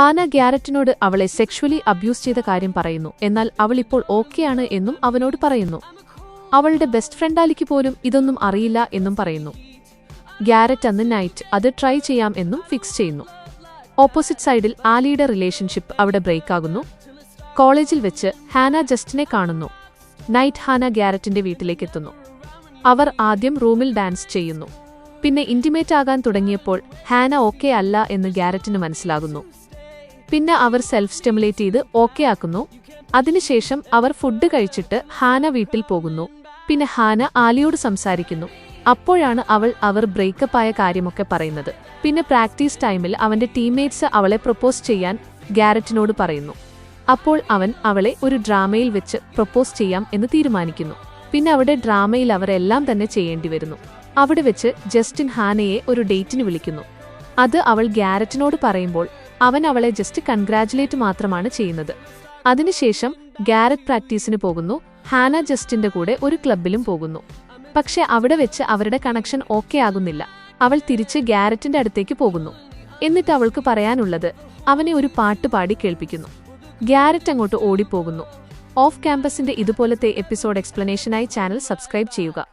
ഹാന ഗ്യാരറ്റിനോട് അവളെ sexually abuse ചെയ്ത കാര്യം പറയുന്നു. എന്നാൽ അവൾ ഇപ്പോൾ ഓക്കെയാണ് എന്നും അവനോട് പറയുന്നു. അവളുടെ ബെസ്റ്റ് ഫ്രണ്ടാലിക്ക് പോലും ഇതൊന്നും അറിയില്ല എന്നും പറയുന്നു. ഗ്യാരറ്റ് അന്ന് നൈറ്റ് അത് ട്രൈ ചെയ്യാം എന്നും ഫിക്സ് ചെയ്യുന്നു. ഓപ്പോസിറ്റ് സൈഡിൽ ആലിയുടെ റിലേഷൻഷിപ്പ് അവിടെ ബ്രേക്ക് ആകുന്നു. കോളേജിൽ വെച്ച് ഹാന ജസ്റ്റിനെ കാണുന്നു. നൈറ്റ് ഹാന ഗ്യാരറ്റിന്റെ വീട്ടിലേക്ക് എത്തുന്നു. അവർ ആദ്യം റൂമിൽ ഡാൻസ് ചെയ്യുന്നു. പിന്നെ ഇന്റിമേറ്റ് ആകാൻ തുടങ്ങിയപ്പോൾ ഹാന ഓക്കെ അല്ല എന്ന് ഗ്യാരറ്റിന് മനസ്സിലാകുന്നു. പിന്നെ അവർ സെൽഫ് സ്റ്റിമുലേറ്റ് ചെയ്ത് ഓക്കെ ആക്കുന്നു. അതിനുശേഷം അവർ ഫുഡ് കഴിച്ചിട്ട് ഹാന വീട്ടിൽ പോകുന്നു. പിന്നെ ഹാന ആലിയോട് സംസാരിക്കുന്നു. അപ്പോഴാണ് അവർ ബ്രേക്കപ്പ് ആയ കാര്യമൊക്കെ പറയുന്നത്. പിന്നെ പ്രാക്ടീസ് ടൈമിൽ അവന്റെ ടീംമേറ്റ്സ് അവളെ പ്രൊപ്പോസ് ചെയ്യാൻ ഗ്യാരറ്റിനോട് പറയുന്നു. അപ്പോൾ അവൻ അവളെ ഒരു ഡ്രാമയിൽ വെച്ച് പ്രൊപ്പോസ് ചെയ്യാം എന്ന് തീരുമാനിക്കുന്നു. പിന്നെ അവിടെ ഡ്രാമയിൽ അവരെല്ലാം തന്നെ ചെയ്യേണ്ടി വരുന്നു. അവിടെ വെച്ച് ജസ്റ്റിൻ ഹാനയെ ഒരു ഡേറ്റിന് വിളിക്കുന്നു. അത് അവൾ ഗ്യാരറ്റിനോട് പറയുമ്പോൾ അവൻ അവളെ ജസ്റ്റ് കൺഗ്രാജുലേറ്റ് മാത്രമാണ് ചെയ്യുന്നത്. അതിനുശേഷം ഗ്യാരറ്റ് പ്രാക്ടീസിന് പോകുന്നു. ഹാന ജസ്റ്റിന്റെ കൂടെ ഒരു ക്ലബിലും പോകുന്നു. പക്ഷെ അവിടെ വെച്ച് അവരുടെ കണക്ഷൻ ഓക്കെ ആകുന്നില്ല. അവൾ തിരിച്ച് ഗ്യാരറ്റിന്റെ അടുത്തേക്ക് പോകുന്നു. എന്നിട്ട് അവൾക്ക് പറയാനുള്ളത് അവനെ ഒരു പാട്ട് പാടി കേൾപ്പിക്കുന്നു. ഗ്യാരറ്റ് അങ്ങോട്ട് ഓടിപ്പോകുന്നു. ഓഫ് ക്യാമ്പസിന്റെ ഇതുപോലത്തെ എപ്പിസോഡ് എക്സ്പ്ലനേഷനായി ചാനൽ സബ്സ്ക്രൈബ് ചെയ്യുക.